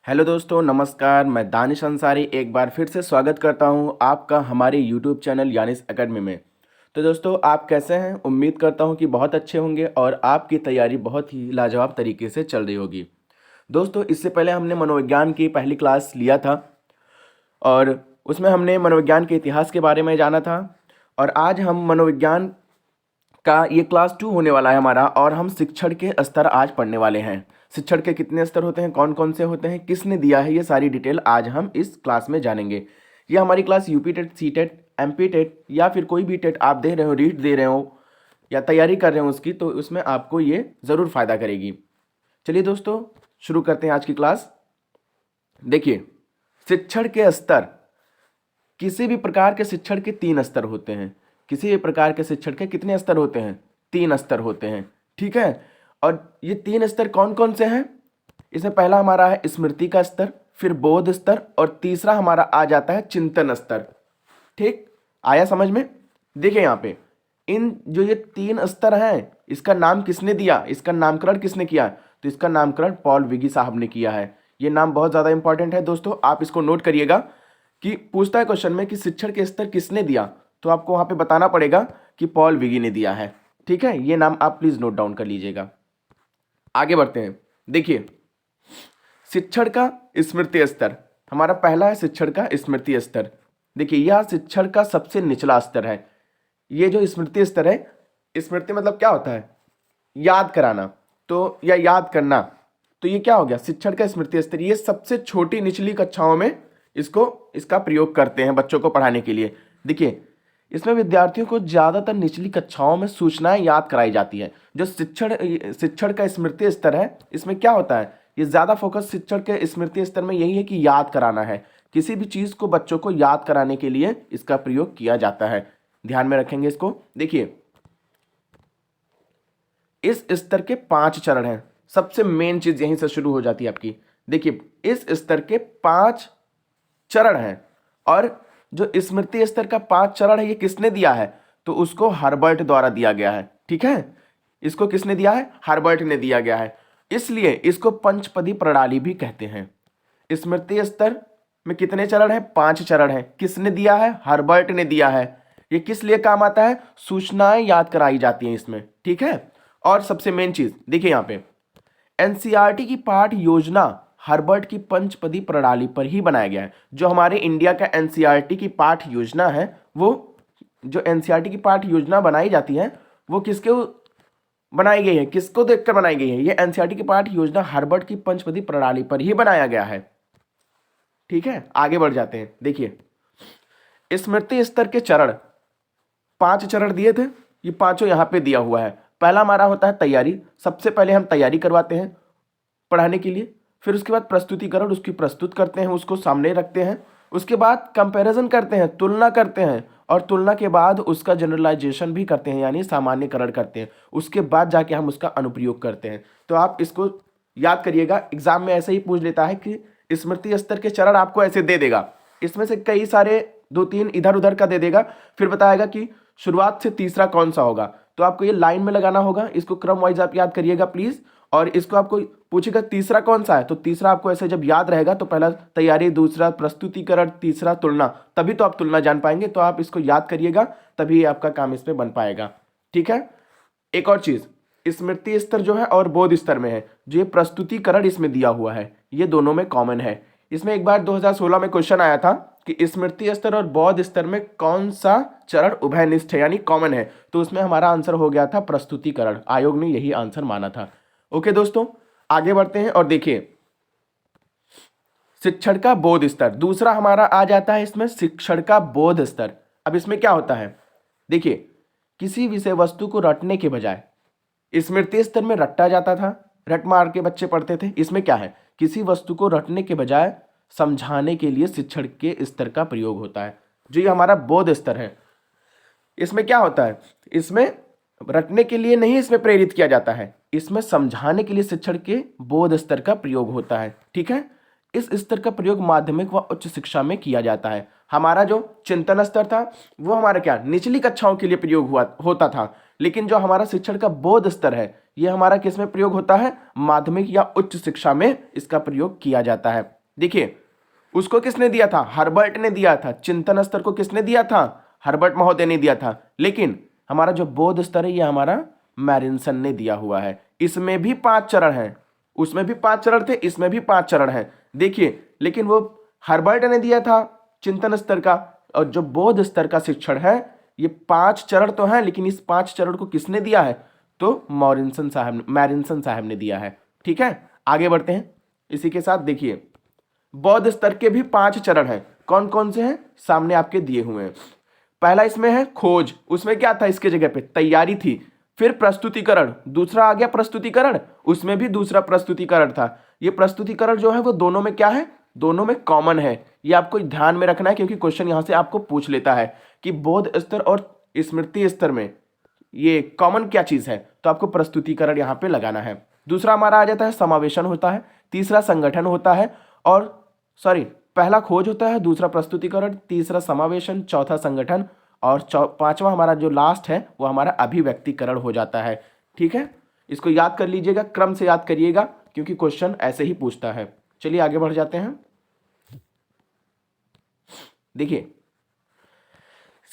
Hello दोस्तों, नमस्कार। मैं दानिश अंसारी एक बार फिर से स्वागत करता हूं आपका हमारे यूट्यूब चैनल यानिस एकेडमी में। तो दोस्तों, आप कैसे हैं? उम्मीद करता हूं कि बहुत अच्छे होंगे और आपकी तैयारी बहुत ही लाजवाब तरीके से चल रही होगी। दोस्तों, इससे पहले हमने मनोविज्ञान की पहली क्लास लिया था और उसमें हमने मनोविज्ञान के इतिहास के बारे में जाना था। और आज हम मनोविज्ञान का ये क्लास 2 होने वाला है हमारा, और हम शिक्षण के स्तर आज पढ़ने वाले हैं। शिक्षण के कितने स्तर होते हैं, कौन कौन से होते हैं, किसने दिया है, ये सारी डिटेल आज हम इस क्लास में जानेंगे। ये हमारी class UP TET, C TET, MP TET या फिर कोई भी टेट आप दे रहे हो, रीट दे रहे हो या तैयारी कर रहे हो उसकी, तो उसमें आपको ये ज़रूर फ़ायदा करेगी। चलिए दोस्तों, शुरू करते हैं आज की क्लास। देखिए, शिक्षण के स्तर, किसी भी प्रकार के शिक्षण के 3 स्तर होते हैं। किसी भी प्रकार के शिक्षण के कितने स्तर होते हैं? 3 स्तर होते हैं, ठीक है। और ये 3 स्तर कौन कौन से हैं? इसमें पहला हमारा है स्मृति का स्तर, फिर बोध स्तर, और तीसरा हमारा आ जाता है चिंतन स्तर। ठीक, आया समझ में? देखिए यहाँ पे इन जो ये 3 स्तर हैं, इसका नाम किसने दिया, इसका नामकरण किसने किया? तो इसका नामकरण पॉल विगी साहब ने किया है। ये नाम बहुत ज़्यादा इंपॉर्टेंट है दोस्तों, आप इसको नोट करिएगा कि पूछता है क्वेश्चन में कि शिक्षण के स्तर किसने दिया, तो आपको वहाँ पे बताना पड़ेगा कि पॉल विगी ने दिया है। ठीक है, ये नाम आप प्लीज़ नोट डाउन कर लीजिएगा। आगे बढ़ते हैं। देखिए, शिक्षण का स्मृति स्तर, हमारा पहला है शिक्षण का स्मृति स्तर। देखिए, यह शिक्षण का सबसे निचला स्तर है। ये जो स्मृति स्तर है, स्मृति मतलब क्या होता है? याद कराना, तो या याद करना। तो ये क्या हो गया? शिक्षण का स्मृति स्तर, ये सबसे छोटी निचली कक्षाओं में इसका प्रयोग करते हैं बच्चों को पढ़ाने के लिए। देखिए, इसमें विद्यार्थियों को ज़्यादातर निचली कक्षाओं में सूचनाएं याद कराई जाती है। जो शिक्षण का स्मृति स्तर है, इसमें क्या होता है? ये ज़्यादा फोकस शिक्षण के स्मृति स्तर में यही है कि याद कराना है। किसी भी चीज़ को बच्चों को याद कराने के लिए इसका प्रयोग किया जाता है। ध्यान में रखेंगे इसको। देखिए, इस स्तर के 5 चरण हैं। सबसे मेन चीज़ यहीं से शुरू हो जाती है आपकी। देखिए, इस स्तर के 5 चरण हैं, और जो स्मृति स्तर का 5 चरण है, ये किसने दिया है? तो उसको हर्बर्ट द्वारा दिया गया है। ठीक है, इसको किसने दिया है? हर्बर्ट ने दिया गया है। इसलिए इसको पंचपदी प्रणाली भी कहते हैं। स्मृति स्तर में कितने चरण हैं? 5 चरण हैं। किसने दिया है? हर्बर्ट ने दिया है। ये किस लिए काम आता है? सूचनाएं याद कराई जाती हैं इसमें। ठीक है, और सबसे मेन चीज देखिए यहाँ पे, एनसीईआरटी की पाठ योजना हर्बर्ट की पंचपदी प्रणाली पर ही बनाया गया है। जो हमारे इंडिया का एनसीईआरटी की पाठ योजना है, वो जो एनसीईआरटी की पाठ योजना बनाई जाती है, वो किसके बनाई गई है, किसको देखकर बनाई गई है? ये एनसीईआरटी की पाठ योजना हर्बर्ट की पंचपदी प्रणाली पर ही बनाया गया है। ठीक है, आगे बढ़ जाते हैं। देखिए, स्मृति स्तर के चरण, 5 चरण दिए थे, ये पांचों यहां पे दिया हुआ है। पहला हमारा होता है तैयारी। सबसे पहले हम तैयारी करवाते हैं पढ़ाने के लिए, फिर उसके बाद प्रस्तुतिकरण, उसकी प्रस्तुत करते हैं, उसको सामने रखते हैं। उसके बाद कंपैरिजन करते हैं, तुलना करते हैं, और तुलना के बाद उसका जनरलाइजेशन भी करते हैं, यानी सामान्यकरण करते हैं। उसके बाद जाके हम उसका अनुप्रयोग करते हैं। तो आप इसको याद करिएगा, एग्जाम में ऐसे ही पूछ लेता है कि स्मृति स्तर के चरण आपको ऐसे दे देगा, इसमें से कई सारे 2-3 इधर उधर का दे देगा, फिर बताएगा कि शुरुआत से तीसरा कौन सा होगा। तो आपको ये लाइन में लगाना होगा, इसको क्रम वाइज आप याद करिएगा प्लीज। और इसको आपको पूछेगा तीसरा कौन सा है, तो तीसरा आपको ऐसे जब याद रहेगा तो पहला तैयारी, दूसरा प्रस्तुतिकरण, तीसरा तुलना, तभी तो आप तुलना जान पाएंगे। तो आप इसको याद करिएगा, तभी आपका काम इसमें बन पाएगा। ठीक है, एक और चीज, स्मृति स्तर जो है और बोध स्तर में है, जो ये प्रस्तुतिकरण इसमें दिया हुआ है, ये दोनों में कॉमन है। इसमें एक बार 2016 में क्वेश्चन आया था कि स्मृति स्तर और बौद्ध स्तर में कौन सा चरण उभयनिष्ठ है, यानी कॉमन है। तो उसमें हमारा आंसर हो गया था प्रस्तुतिकरण। आयोग ने यही आंसर माना था। ओके दोस्तों, आगे बढ़ते हैं और देखिए, शिक्षण का बोध स्तर दूसरा हमारा आ जाता है इसमें, शिक्षण का बोध स्तर। अब इसमें क्या होता है? देखिए, किसी विषय वस्तु को रटने के बजाय स्मृति स्तर में रटा जाता था, रट मार के बच्चे पढ़ते थे। इसमें क्या है? किसी वस्तु को रटने के बजाय समझाने के लिए शिक्षण के स्तर का प्रयोग होता है, जो ये हमारा बोध स्तर है। इसमें क्या होता है? इसमें रटने के लिए नहीं इसमें प्रेरित किया जाता है, इसमें समझाने के लिए शिक्षण के बोध स्तर का प्रयोग होता है। ठीक है, इस स्तर का प्रयोग माध्यमिक व उच्च शिक्षा में किया जाता है। हमारा जो चिंतन स्तर था, वो हमारा क्या, निचली कक्षाओं के लिए प्रयोग होता था। लेकिन जो हमारा शिक्षण का बोध स्तर है ये हमारा किस में प्रयोग होता है, माध्यमिक या उच्च शिक्षा में इसका प्रयोग किया जाता है। देखिए उसको किसने दिया था, हर्बर्ट ने दिया था। चिंतन स्तर को किसने दिया था, हर्बर्ट महोदय ने दिया था। लेकिन हमारा जो बोध स्तर है ये हमारा मैरिन्सन ने दिया हुआ है। इसमें भी 5 चरण हैं, उसमें भी 5 चरण थे, इसमें भी 5 चरण हैं। देखिए लेकिन वो हर्बर्ट ने दिया था चिंतन स्तर का, और जो बोध स्तर का शिक्षण है ये 5 चरण तो हैं, लेकिन इस 5 चरण को किसने दिया है, तो मैरिन्सन साहब ने दिया है। ठीक है, आगे बढ़ते हैं। इसी के साथ देखिए बौद्ध स्तर के भी 5 चरण हैं। कौन कौन से हैं, सामने आपके दिए हुए हैं। पहला इसमें है खोज, उसमें क्या था, इसके जगह पे तैयारी थी। फिर प्रस्तुतिकरण, दूसरा आ गया प्रस्तुतिकरण, उसमें भी दूसरा प्रस्तुतिकरण था। ये प्रस्तुतिकरण जो है वो दोनों में क्या है, दोनों में कॉमन है। ये आपको ध्यान में रखना है क्योंकि क्वेश्चन यहां से आपको पूछ लेता है कि बोध स्तर और स्मृति स्तर में ये कॉमन क्या चीज है, तो आपको प्रस्तुतिकरण यहां पे लगाना है। दूसरा हमारा आ जाता है समावेशन होता है, तीसरा संगठन होता है, और पहला खोज होता है, दूसरा प्रस्तुतिकरण, तीसरा समावेशन, चौथा संगठन, और पांचवा हमारा जो लास्ट है वो हमारा अभिव्यक्तिकरण हो जाता है। ठीक है, इसको याद कर लीजिएगा, क्रम से याद करिएगा क्योंकि क्वेश्चन ऐसे ही पूछता है। चलिए आगे बढ़ जाते हैं। देखिए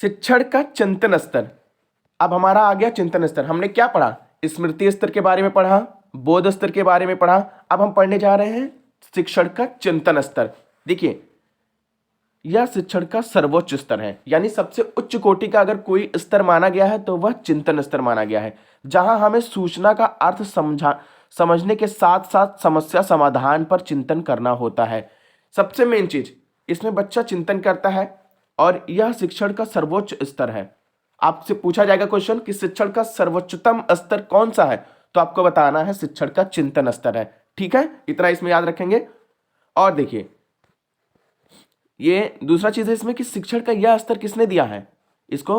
शिक्षण का चिंतन स्तर, अब हमारा आ गया चिंतन स्तर। हमने क्या पढ़ा, स्मृति स्तर के बारे में पढ़ा, बोध स्तर के बारे में पढ़ा। अब हम पढ़ने जा रहे हैं शिक्षण का चिंतन स्तर। देखिए यह शिक्षण का सर्वोच्च स्तर है, यानी सबसे उच्च कोटि का अगर कोई स्तर माना गया है तो वह चिंतन स्तर माना गया है, जहां हमें सूचना का अर्थ समझने के साथ साथ समस्या समाधान पर चिंतन करना होता है। सबसे मेन चीज इसमें बच्चा चिंतन करता है, और यह शिक्षण का सर्वोच्च स्तर है। आपसे पूछा जाएगा क्वेश्चन कि शिक्षण का सर्वोच्चतम स्तर कौन सा है, तो आपको बताना है शिक्षण का चिंतन स्तर है। ठीक है, इतना इसमें याद रखेंगे। और देखिए ये दूसरा चीज है इसमें कि शिक्षण का यह स्तर किसने दिया है, इसको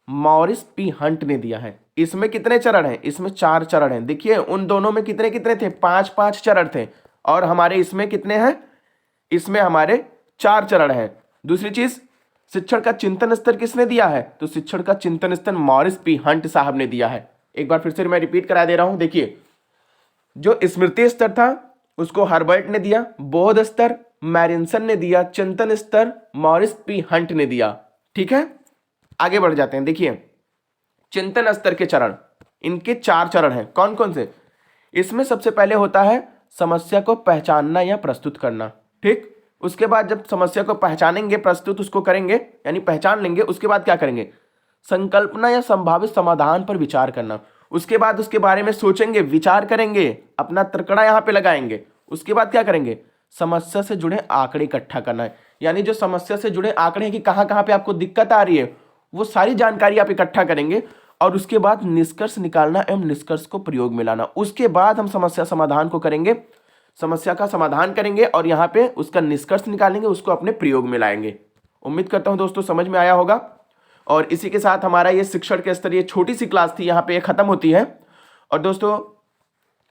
मॉरिस पी हंट ने दिया है। इसमें कितने चरण हैं, इसमें 4 चरण हैं। देखिए उन दोनों में कितने कितने थे, 5-5 चरण थे, और हमारे इसमें कितने हैं, इसमें हमारे 4 चरण हैं। दूसरी चीज शिक्षण का चिंतन स्तर किसने दिया है, तो शिक्षण का चिंतन स्तर मॉरिस पी हंट साहब ने दिया है। एक बार फिर से मैं रिपीट करा दे रहा हूं। देखिए जो स्मृति स्तर था उसको हर्बर्ट ने दिया, बोध स्तर मैरिन्सन ने दिया, चिंतन स्तर मॉरिस पी हंट ने दिया। ठीक है, आगे बढ़ जाते हैं। देखिए चिंतन स्तर के चरण, इनके 4 चरण हैं। कौन कौन से, इसमें सबसे पहले होता है समस्या को पहचानना या प्रस्तुत करना। ठीक, उसके बाद जब समस्या को पहचानेंगे, प्रस्तुत उसको करेंगे यानी पहचान लेंगे, उसके बाद क्या करेंगे, संकल्पना या संभावित समाधान पर विचार करना। उसके बाद उसके बारे में सोचेंगे, विचार करेंगे, अपना तर्कड़ा यहां पे लगाएंगे। उसके बाद क्या करेंगे, समस्या से जुड़े आंकड़े इकट्ठा करना है, यानी जो समस्या से जुड़े आंकड़े हैं कि कहां कहां पे आपको दिक्कत आ रही है वो सारी जानकारी आप इकट्ठा करेंगे, और उसके बाद निष्कर्ष निकालना एवं निष्कर्ष को प्रयोग में लाना। उसके बाद हम समस्या समाधान को करेंगे, समस्या का समाधान करेंगे और यहाँ पे उसका निष्कर्ष निकालेंगे, उसको अपने प्रयोग में लाएंगे। उम्मीद करता हूँ दोस्तों समझ में आया होगा। और इसी के साथ हमारा ये शिक्षण के स्तर, ये छोटी सी क्लास थी, यहाँ पे खत्म होती है। और दोस्तों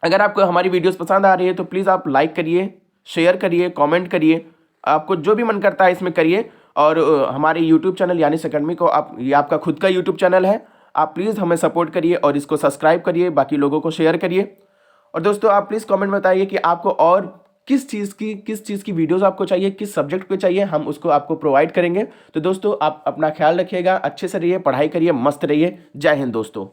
अगर आपको हमारी वीडियोस पसंद आ रही है तो प्लीज़ आप लाइक करिए, शेयर करिए, कमेंट करिए, आपको जो भी मन करता है इसमें करिए। और हमारे यूट्यूब चैनल यानी अकेडमी को ये आपका खुद का यूट्यूब चैनल है, आप प्लीज़ हमें सपोर्ट करिए और इसको सब्सक्राइब करिए, बाकी लोगों को शेयर करिए। और दोस्तों आप प्लीज़ कमेंट में बताइए कि आपको और किस चीज़ की वीडियोस आपको चाहिए, किस सब्जेक्ट पे चाहिए, हम उसको आपको प्रोवाइड करेंगे। तो दोस्तों आप अपना ख्याल रखिएगा, अच्छे से रहिए, पढ़ाई करिए, मस्त रहिए। जय हिंद दोस्तों।